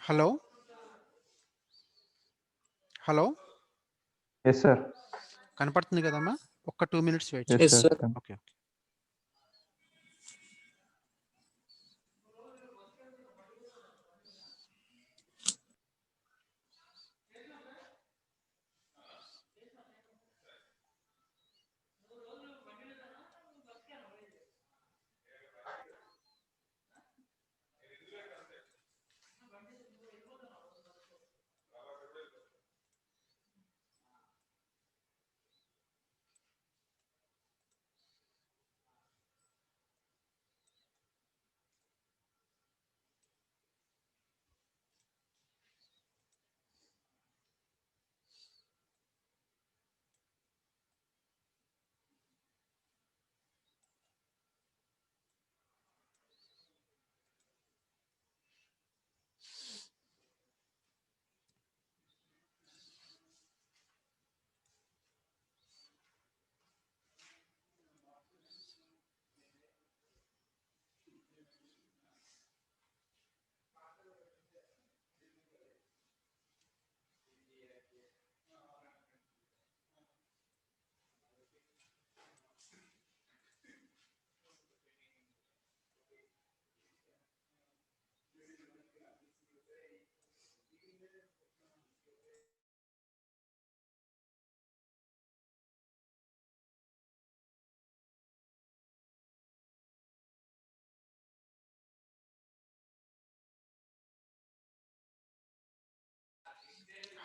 Hello hello Yes, sir. కనపడుతుంది కదమ్మా? ఒక్క 2 minutes వెయిట్ Yes, చేయండి. Yes, sir. sir. Okay.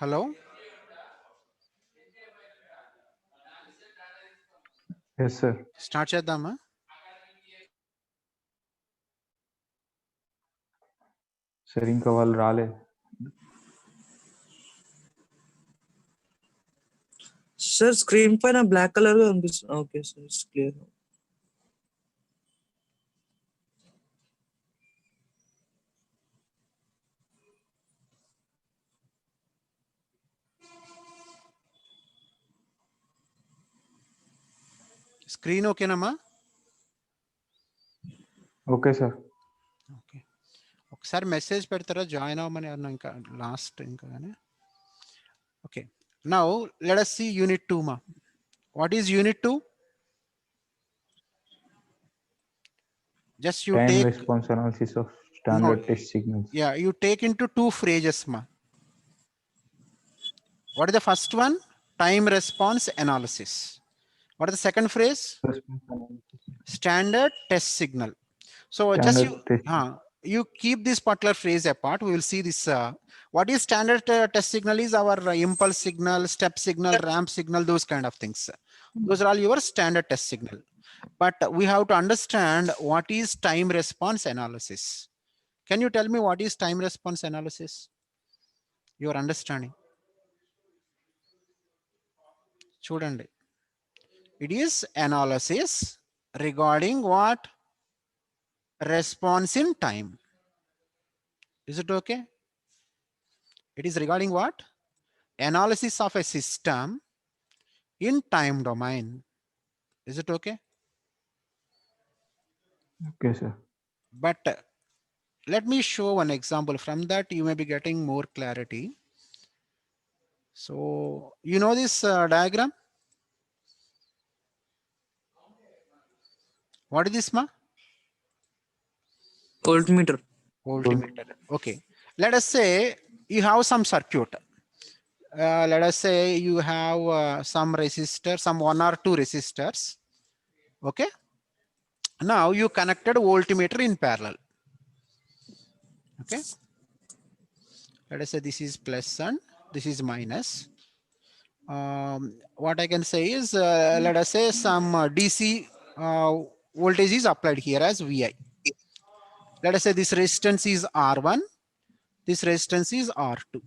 Hello Yes, sir. Start చేద్దామా? Sir, ఇంకా వాళ్ళు రాలేదు. సార్ స్క్రీన్ పైన బ్లాక్ కలర్ గా కనిపిస్తుంది. Okay sir, it's clear. Screen ఓకేనమ్మా? Okay sir. ఓకే. ఒకసారి మెసేజ్ పెడతారా జాయిన్ అవ్వమని అన్న, ఇంకా లాస్ట్ ఇంకా కానీ. Okay, now let us see unit 2 మా. What is unit 2? Just you Time take, response analysis of standard test signals. yeah, you take into 2 phrases ma. What is the first one? Time response analysis. What is the second phrase? Response analysis. Standard test signal. So just you keep this particular phrase apart. We will see this. What is standard test signal is our impulse signal, step signal, ramp signal, those kind of things. Those are all your standard test signal. But we have to understand what is time response analysis. Can you tell me what is time response analysis? Your understanding. Chudandi. It is analysis regarding what? Response in time. Is it okay? It is regarding what? Analysis of a system in time domain. Is it okay? Okay, sir. But let me show one example. From that you may be getting more clarity. So you know this diagram? What is this ma? Voltmeter. Voltmeter. Okay. Let us say you have some circuit. Let us say you have some resistor, some 1 or 2 resistors. Okay. Now you connected voltmeter in parallel. Okay. Let us say this is plus and this is minus. What I can say is, let us say some DC voltage is applied here as VI. Let us say this resistance is R1, this resistance is R2.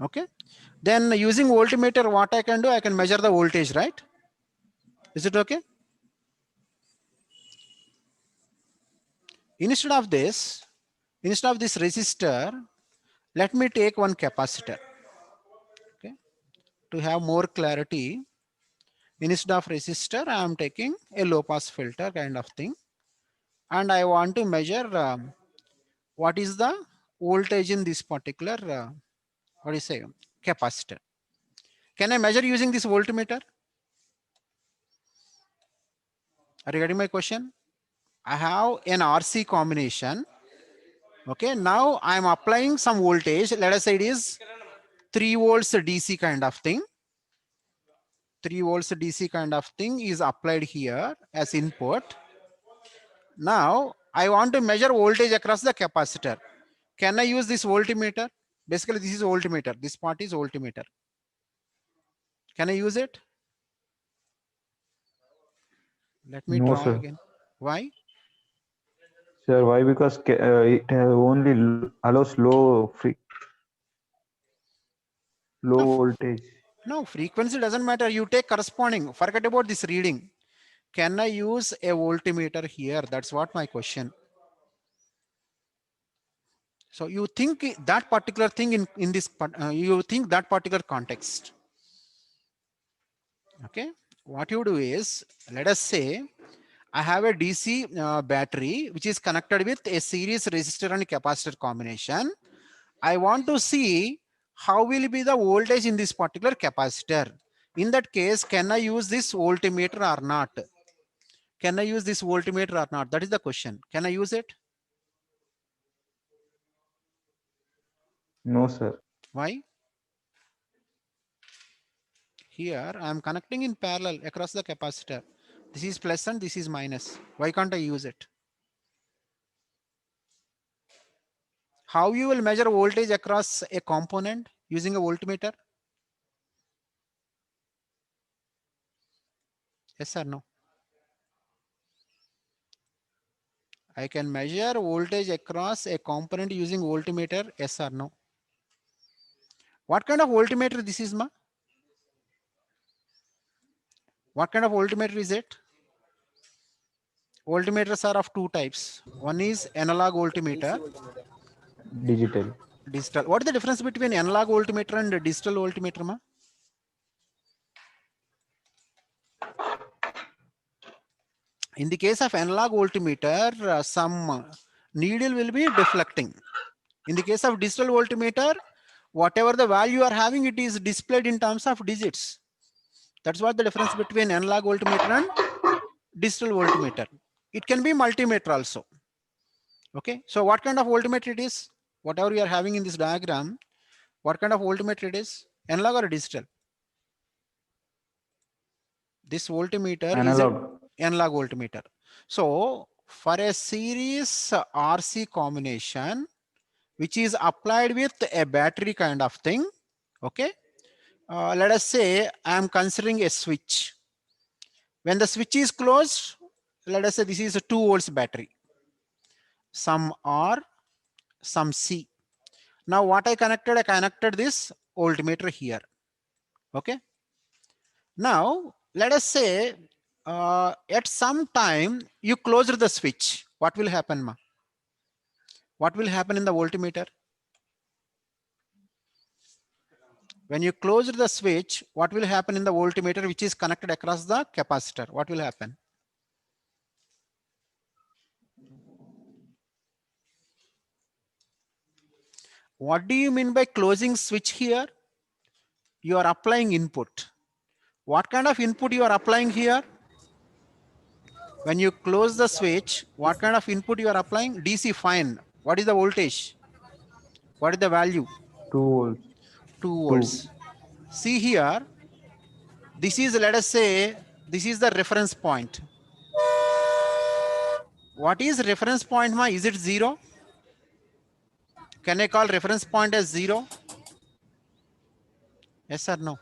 Okay. Then using voltmeter, what I can do, I can measure the voltage, right? Is it okay? Instead of this resistor, let me take one capacitor. Okay. To have more clarity, instead of resistor, I am taking a low pass filter kind of thing. And I want to measure what is the voltage in this particular, what do you say, capacitor. Can I measure using this voltmeter? Are you getting my question? I have an RC combination. Okay, now I'm applying some voltage. Let us say it is 3 volts DC kind of thing. 3 volts DC kind of thing is applied here as input. Now I want to measure voltage across the capacitor. Can I use this voltmeter? Basically, this is voltmeter. This part is voltmeter. Can I use it? Let me No, draw sir. again. Why? Sir, why? Because it only allows low voltage. No, frequency doesn't matter. You take corresponding. Forget about this reading. Can I use a voltmeter here? That's what my question. So you think that particular thing in this, you think that particular context. Okay. What you do is, let us say I have a DC battery which is connected with a series resistor and capacitor combination. I want to see how will be the voltage in this particular capacitor. In that case, can I use this voltmeter or not? Can I use this voltmeter or not? That is the question. Can I use it? No, sir. Why? Here I am connecting in parallel across the capacitor. This is plus and this is minus. Why can't I use it? How you will measure voltage across a component using a voltmeter? Yes or no? I can measure voltage across a component using voltmeter. Yes or no? What kind of voltmeter this is, ma? What kind of voltmeter is it? Voltmeters are of two types. One is analog voltmeter. Digital. Digital. What is the difference between analog voltmeter and digital voltmeter, ma? In the case of analog voltmeter, some needle will be deflecting. In the case of digital voltmeter, whatever the value you are having, it is displayed in terms of digits. That's what the difference between analog voltmeter and digital voltmeter. It can be multimeter also. Okay, so what kind of voltmeter it is? Whatever you are having in this diagram, what kind of voltmeter it is? Analog or digital? This voltmeter Analog. is an analog voltmeter. So for a series RC combination, which is applied with a battery kind of thing, okay, let us say I am considering a switch. When the switch is closed, let us say this is a 2 volts battery, some R, some C. Now what I connected this voltmeter here. Okay. Now let us say at some time you closed the switch. What will happen, ma? What will happen in the voltmeter? When you close the switch, what will happen in the voltmeter which is connected across the capacitor? What will happen? What do you mean by closing switch here? You are applying input. What kind of input you are applying here? When you close the switch, what kind of input you are applying? DC, fine. What is the voltage? What is the value? 2 volts. 2 volts. See here, this is, let us say, this is the reference point. What is reference point, ma? Is it 0? Can I call reference point as 0? Yes or no?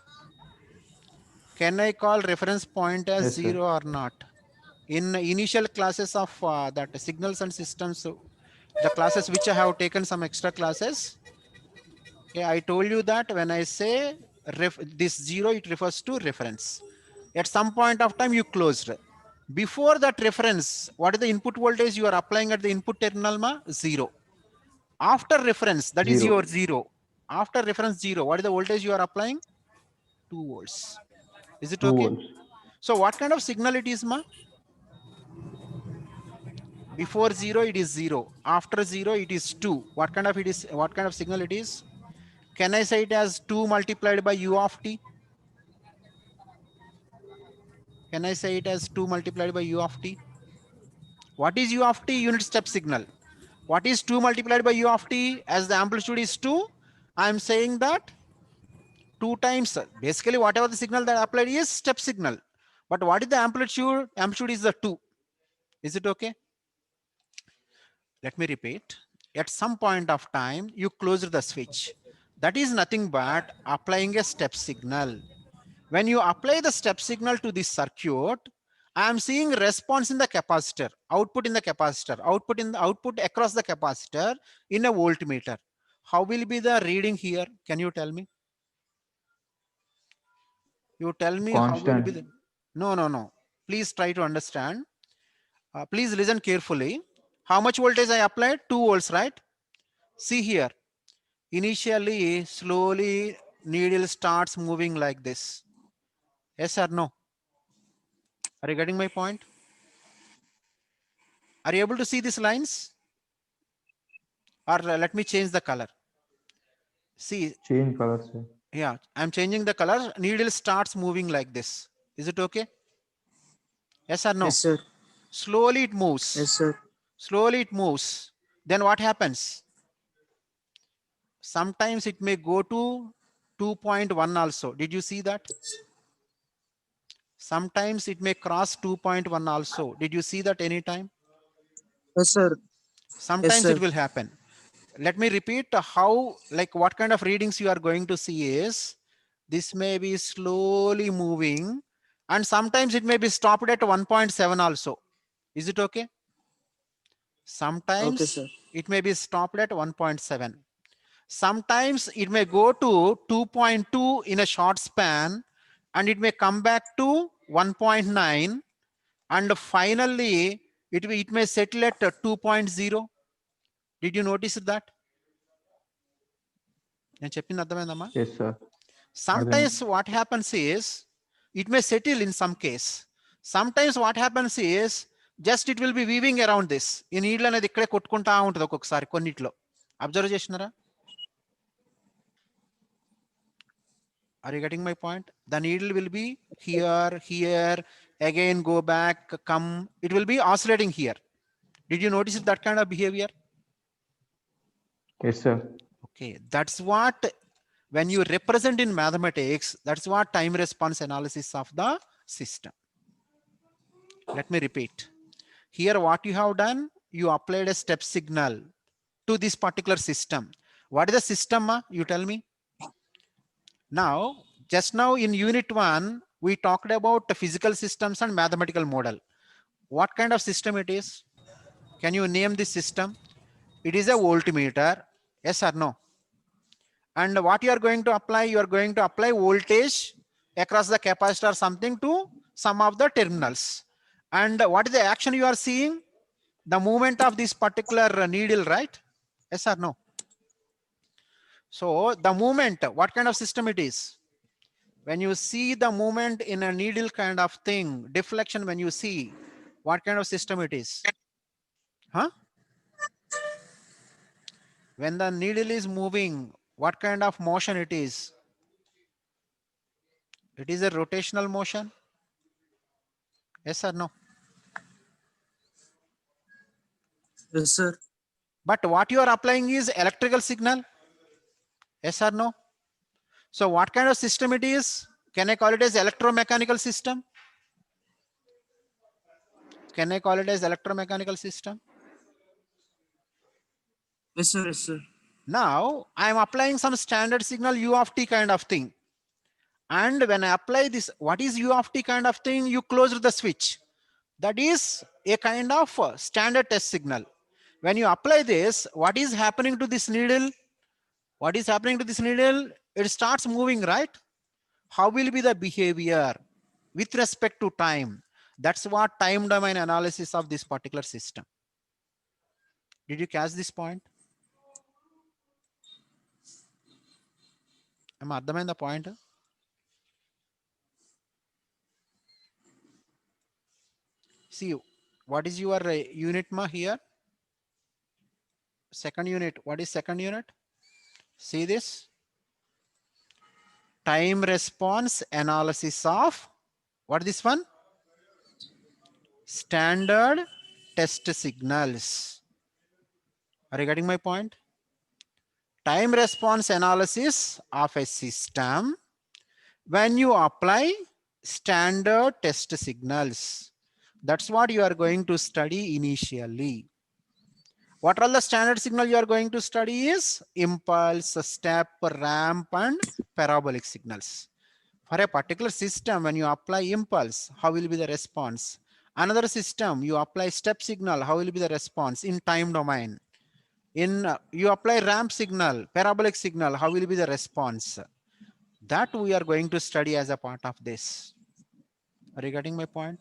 Can I call reference point as Yes, 0 sir. or not? In initial classes of that signals and systems, the classes which I have taken some extra classes, okay, I told you that when I say this 0, it refers to reference. At some point of time you closed. Before that reference, what is the input voltage you are applying at the input terminal, ma? 0. After reference, that is 0. your 0. After reference 0, what is the voltage you are applying? 2 volts. Is it 2 okay? volts. So what kind of signal it is, ma? Before 0 it is 0, after 0 it is 2. What kind of signal it is? Can I say it as 2 multiplied by u of t? Can I say it as 2 multiplied by u of t? What is u of t? Unit step signal. What is 2 multiplied by u of t? As the amplitude is 2, I am saying that 2 times, basically whatever the signal that applied is step signal. But what is the amplitude? Amplitude is the 2. Is it okay? Let me repeat. At some point of time, you closed the switch. That is nothing but applying a step signal. When you apply the step signal to this circuit, I am seeing response in the capacitor, output in the capacitor, output across the capacitor in a voltmeter. How will be the reading here? Can you tell me? You tell me how will be Constant. the... No. Please try to understand. Please listen carefully. How much voltage I applied? 2 volts, right? See here. Initially, slowly, needle starts moving like this. Yes or no? Are you getting my point? Are you able to see these lines? Or let me change the color. See, Change color, sir. yeah, I'm changing the color. Needle starts moving like this. Is it okay? Yes or no? Yes, sir. Slowly it moves. Yes, sir. Slowly it moves. Then what happens? Sometimes it may go to 2.1 also. Did you see that? Sometimes it may cross 2.1 also. Did you see that anytime? Yes, sir. Yes, Sometimes it sir. will happen. Let me repeat how, like what kind of readings you are going to see is, this may be slowly moving and sometimes it may be stopped at 1.7 also. Is it okay? Okay, Sometimes sir. it may be stopped at 1.7. Sometimes it may go to 2.2 in a short span and it may come back to 1.9 and finally it may settle at 2.0. Did you notice that? నేను చెప్పింది అర్థమైందమ్మా? Yes, sir. Sometimes what happens is it may settle in some case. Sometimes what happens is just it will be weaving around this. ఈ నీళ్ళు అనేది ఇక్కడే కొట్టుకుంటా ఉంటుంది ఒక్కొక్కసారి కొన్నిట్లో. అబ్జర్వ్ చేసినారా? Are you getting my point? The needle will be here, again go back, come. It will be oscillating here. Did you notice that kind of behavior? Yes, sir. Okay, that's what, when you represent in mathematics, that's what time response analysis of the system. Let me repeat. Here what you have done, you applied a step signal to this particular system. What is the system? You tell me. Now, just now in unit 1, we talked about the physical systems and mathematical model. What kind of system it is? Can you name this system? It is a voltmeter. Yes or no? And what you are going to apply? You are going to apply voltage across the capacitor, something to some of the terminals. And what is the action you are seeing? The movement of this particular needle, right? Yes or no? So the movement, what kind of system it is? When you see the movement in a needle kind of thing, deflection, when you see, what kind of system it is? Huh? When the needle is moving, what kind of motion it is? It is a rotational motion. Yes or no? Yes, sir. But what you are applying is electrical signal. Yes or no? So what kind of system it is? Can I call it as electromechanical system? Can I call it as electromechanical system? Yes, sir. Yes, sir. Now I am applying some standard signal u of t kind of thing. And when I apply this, what is u of t kind of thing? You closed the switch. That is a kind of standard test signal. When you apply this, what is happening to this needle? What is happening to this needle? It starts moving, right? How will be the behavior with respect to time? That's what time domain analysis of this particular system. Did you catch this point? Am I అర్థమైందా point? See, What is your unit ma here? Second unit. What is second unit? See this? Time response analysis of what this one? Standard test signals. Are you getting my point? Time response analysis of a system when you apply standard test signals. That's what you are going to study initially. What are the standard signal you are going to study is impulse, step, ramp, and parabolic signals. For a particular system, when you apply impulse, how will be the response? Another system, you apply step signal, how will be the response in time domain? You apply ramp signal, parabolic signal, how will be the response? That we are going to study as a part of this. Are you getting my point?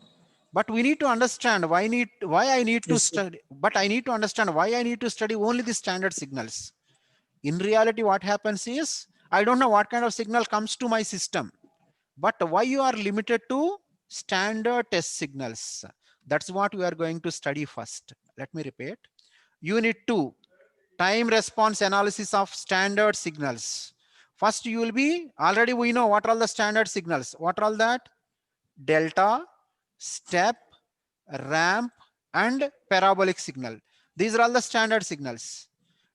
But we need to understand why I need to study, but I need to understand why I need to study only the standard signals. In reality, what happens is, I don't know what kind of signal comes to my system, but why you are limited to standard test signals. That's what we are going to study first. Let me repeat. Unit 2, time response analysis of standard signals. First, you will be, already we know what are all the standard signals. What are all that? Delta, step, ramp, and parabolic signal. These are all the standard signals.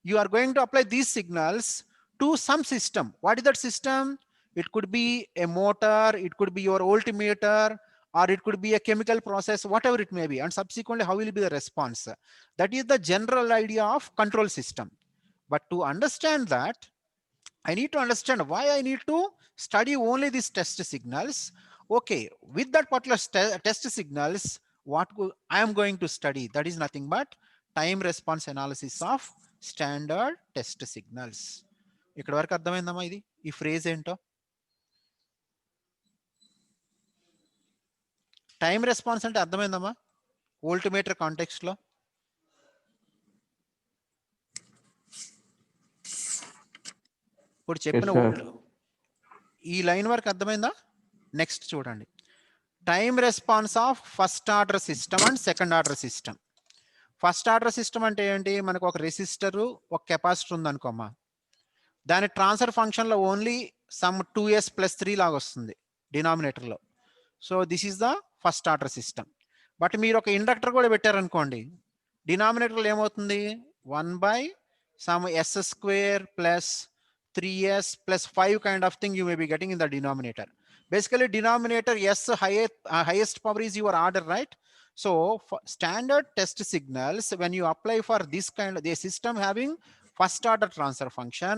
You are going to apply these signals to some system. What is that system? It could be a motor, it could be your voltmeter, or it could be a chemical process, whatever it may be. And subsequently, how will be the response? That is the general idea of control system. But to understand that, I need to understand why I need to study only these test signals. Okay, with that particular test signals, what I am going to study, that is nothing but time response analysis of standard test signals. ఇక్కడ వరకు అర్థమైందమ్మా ఇది ఈ phrase ఏంటో? Time response అంటే అర్థమైందమ్మా voltmeter context లో? ఇప్పుడు చెప్పిన ఈ లైన్ వరకు అర్థమైందా? నెక్స్ట్ చూడండి. Time response of first order system and second order system. First order system అంటే ఏంటి? మనకు ఒక రెసిస్టర్, ఒక కెపాసిటర్ ఉంది అనుకోమ్మా. దాని ట్రాన్స్ఫర్ ఫంక్షన్ లో ఓన్లీ సమ్ 2s+3 లాగా వస్తుంది డినామినేటర్ లో. So this is the first order system. But మీరు ఒక ఇండక్టర్ కూడా పెట్టారనుకోండి, డినామినేటర్ లో ఏమవుతుంది? 1/(s² + 3s+5) kind of thing you may be getting in the denominator. Basically, denominator s highest power is your order, right? So for standard test signals, when you apply for this kind of a system having first order transfer function,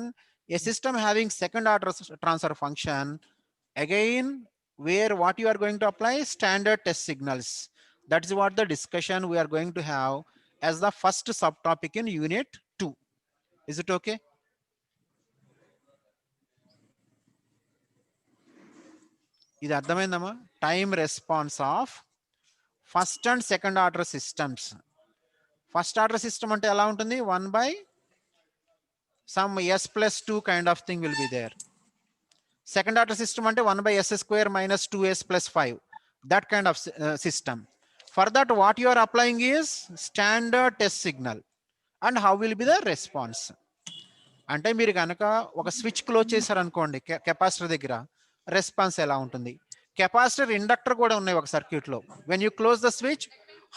a system having second order transfer function, again, where what you are going to apply? Standard test signals. That's what the discussion we are going to have as the first subtopic in unit 2. Is it okay? ఇది అర్థమైందమ్మా? Time response of first and second order systems. First order system అంటే ఎలా ఉంటుంది? 1/(s+2) kind of thing will be there. Second order system ante 1/(s² - 2s+5), that kind of system. For that, what you are applying is standard test signal. And how will be the response? అంటే మీరు కనుక ఒక switch close చేశారు అనుకోండి capacitor దగ్గర, response ఎలా ఉంటుంది? Capacitor, inductor కూడా ఉన్నాయి ఒక సర్క్యూట్ లో. When you close the switch,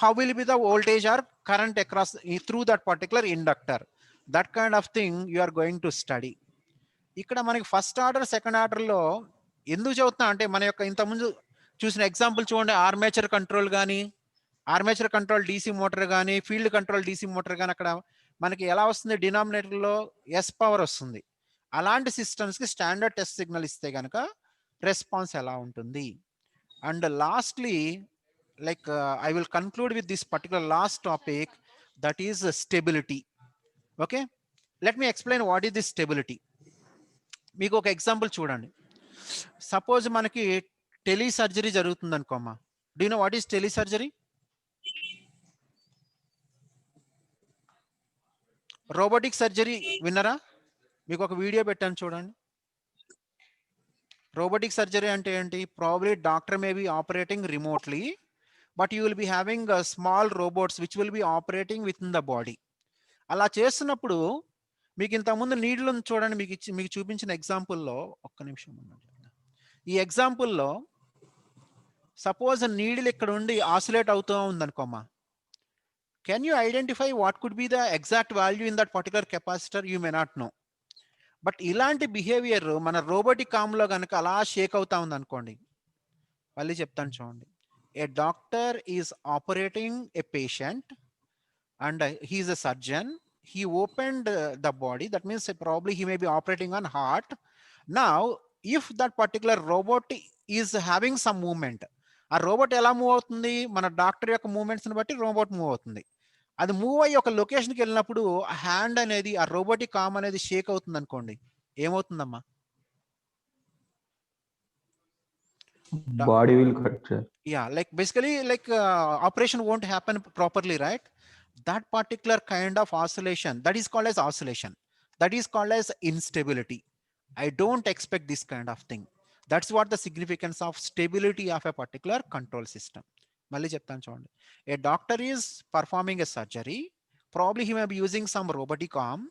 how will be the voltage or current across through that particular inductor? That kind of thing you are going to study. ఇక్కడ మనకి first order second order లో ఎందుకు చదువుతున్నా అంటే, మన యొక్క ఇంతకుముందు చూసిన ఎగ్జాంపుల్ చూడండి. ఆర్మేచర్ కంట్రోల్ కానీ, ఆర్మేచర్ కంట్రోల్ డీసీ మోటార్ కానీ, ఫీల్డ్ కంట్రోల్ డీసీ మోటార్ కానీ, అక్కడ మనకి ఎలా వస్తుంది? డినామినేటర్ లో ఎస్ పవర్ వస్తుంది. అలాంటి సిస్టమ్స్ కి స్టాండర్డ్ టెస్ట్ సిగ్నల్ ఇస్తే కనుక రెస్పాన్స్ ఎలా ఉంటుంది? And lastly, like I will conclude with this particular last topic, that is stability. Okay, let me explain what is this stability. మీకు ఒక ఎగ్జాంపుల్ చూడండి. సపోజ్ మనకి టెలి సర్జరీ జరుగుతుంది అనుకోమ్మా. Do you know what is telesurgery? Robotic surgery విన్నరా? మీకు ఒక video పెట్టాను చూడండి. రోబోటిక్ సర్జరీ అంటే ఏంటి? Probably doctor may be operating remotely, but you will be having small robots which will be operating within the body. అలా చేస్తున్నప్పుడు మీకు ఇంతకుముందు నీడిలను చూడండి, మీకు చూపించిన ఎగ్జాంపుల్లో ఒక్క నిమిషం ఈ ఎగ్జాంపుల్లో సపోజ్ నీడిల్ ఇక్కడ ఉండి ఆసిలేట్ అవుతూ ఉందనుకోమా, can you identify what could be the exact value in that particular capacitor? You may not know. But ఇలాంటి బిహేవియర్ మన రోబోటిక్ ఆర్మ్లో కనుక అలా షేక్ అవుతా ఉంది అనుకోండి, మళ్ళీ చెప్తాను చూడండి. A doctor is operating a patient and he is a surgeon. He opened the body. That means probably he may be operating on heart. Now, if that particular robot is having some movement, ఆ robot ఎలా move అవుతుంది? మన doctor యొక్క మూవ్మెంట్స్ని బట్టి robot move అవుతుంది. అది move అయ్యి ఒక లొకేషన్కి వెళ్ళినప్పుడు ఆ హ్యాండ్ అనేది, ఆ రోబోటిక్ ఆర్మ్ అనేది షేక్ అవుతుంది అనుకోండి, ఏమవుతుందమ్మా? Body will cut, sir. Yeah, like basically like operation won't happen properly, right? That particular kind of oscillation, that is called as oscillation, that is called as instability. I don't expect this kind of thing. That's what the significance of stability of a particular control system. Malli cheptanu chudandi. A doctor is performing a surgery, probably he may be using some robotic arm,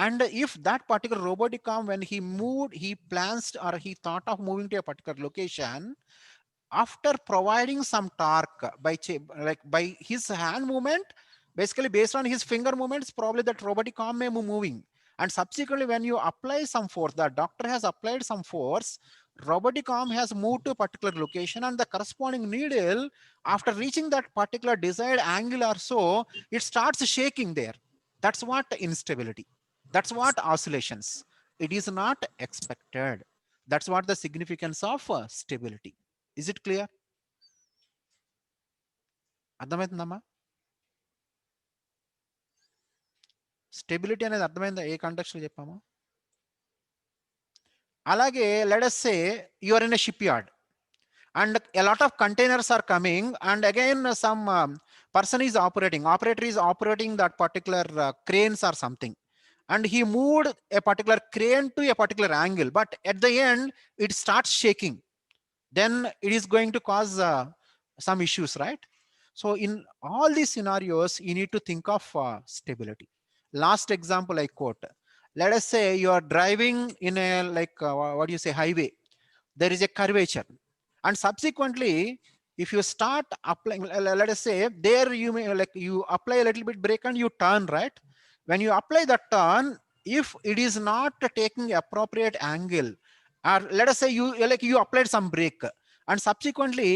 and if that particular robotic arm, when he moved, he plans or he thought of moving to a particular location, after providing some torque by his hand movement, basically based on his finger movements, probably that robotic arm may be moving. And subsequently, when you apply some force, the doctor has applied some force, robotic arm has moved to a particular location, and the corresponding needle, after reaching that particular desired angle or so, it starts shaking there. That's what instability. That's what oscillations. It is not expected. That's what the significance of stability. Is it clear? అర్థమవుతుందమ్మా? Stability అనేది అర్థమైందా? ఏ context లో చెప్పామో. అలాగే let us say you are in a shipyard and a lot of containers are coming, and again some person is operator is operating that particular cranes or something, and he moved a particular crane to a particular angle, but at the end it starts shaking. Then it is going to cause some issues, right? So in all these scenarios, you need to think of stability. Last example I quote. Let us say you are driving in a what do you say, highway. There is a curvature, and subsequently, if you start applying, let us say there you may you apply a little bit brake and you turn, right? When you apply that turn, if it is not taking appropriate angle, or let us say you applied some brake, and subsequently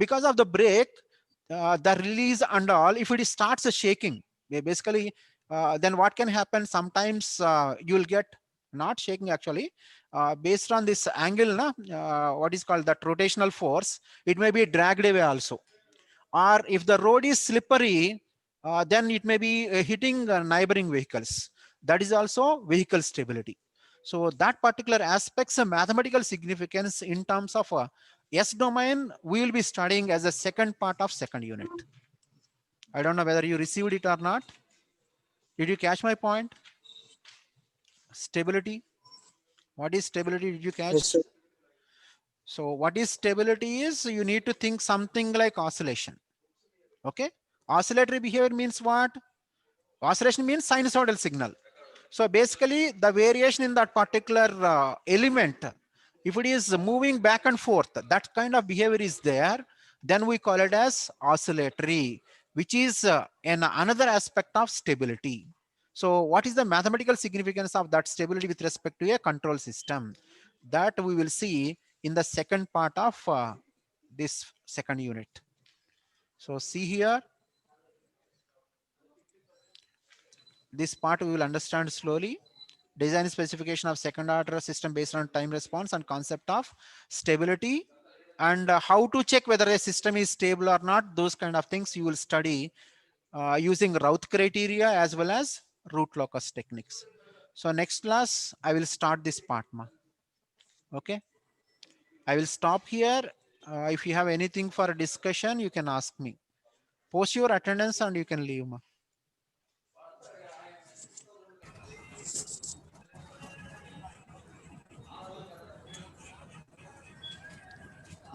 because of the brake, the release and all, if it starts shaking, basically then what can happen? Sometimes you will get not shaking actually, based on this angle, what is called that rotational force, it may be dragged away also. Or if the road is slippery, then it may be hitting neighboring vehicles. That is also vehicle stability. So that particular aspects of mathematical significance in terms of S domain, we will be studying as a second part of second unit. I don't know whether you received it or not. Did you catch my point? Stability. What is stability? Did you catch? Yes, sir. So what is stability is, you need to think something like oscillation. Okay. Oscillatory behavior means what? Oscillation means sinusoidal signal. So basically the variation in that particular element, if it is moving back and forth, that kind of behavior is there, then we call it as oscillatory, which is another aspect of stability. So what is the mathematical significance of that stability with respect to a control system? That we will see in the second part of this second unit. So see here, this part we will understand slowly. Design specification of second order system based on time response and concept of stability, and how to check whether a system is stable or not. Those kind of things you will study using Routh criteria as well as root locus techniques. So next class, I will start this part. Okay. I will stop here. If you have anything for a discussion, you can ask me. Post your attendance and you can leave.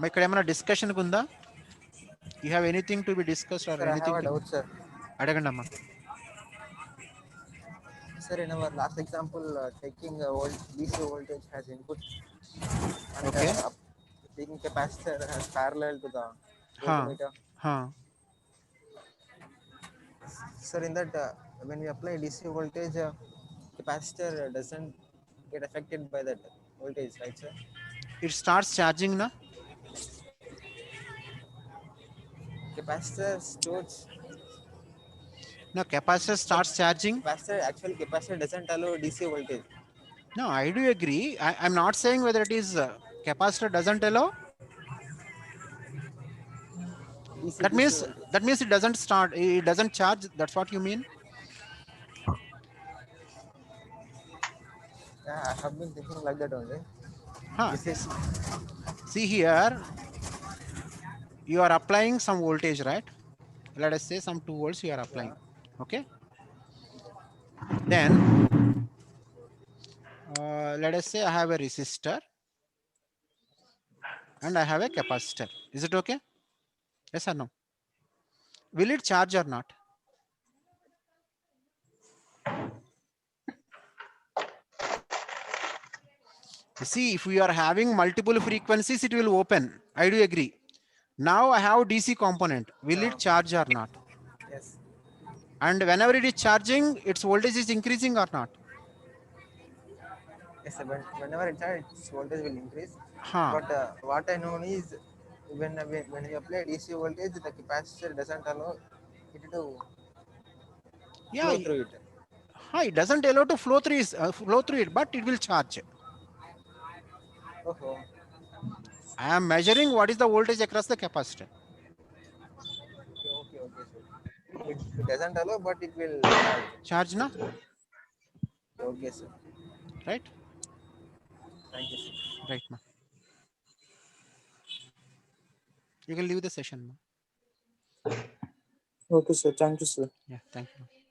ఇక్కడ ఏమైనా discussion ఉందా? You have anything to be discussed or Sir, I have anything? a doubt, sir. Adagandamma. Sir, in our last example, taking DC voltage has input and Okay. taking capacitor has parallel to the Huh. voltmeter. Huh. Sir, in that when we apply DC voltage, capacitor doesn't get affected by that voltage, right, sir? It starts charging na. Capacitor stores. No, capacitor starts charging. Capacitor doesn't allow DC voltage. No, I do agree. I'm not saying whether it is capacitor doesn't allow. That DC means voltage. it doesn't start. It doesn't charge. That's what you mean. Yeah, I have been thinking like that only. Huh. This is See here, you are applying some voltage, right? Let us say some 2 volts you are applying. Okay. Then let us say I have a resistor and I have a capacitor. Is it okay? Yes or no? Will it charge or not? You see, if we are having multiple frequencies, it will open. I do agree. Now I have DC component. Will it charge or not? yes. And whenever it is charging, its voltage is increasing or not? Yes, sir. Whenever it charges, its voltage will increase. Huh. But what I know is when we apply DC voltage, the capacitor doesn't allow it to Yeah. flow through it. It doesn't allow to flow through it, but it will charge. Oh, I am measuring what is the voltage across the capacitor. okay, sir. It doesn't allow, but it will charge. Charge na? Okay, sir. Right? Thank you, sir. Right, ma. You can leave the session, ma. Okay, sir. Thank you, sir. Yeah, thank you.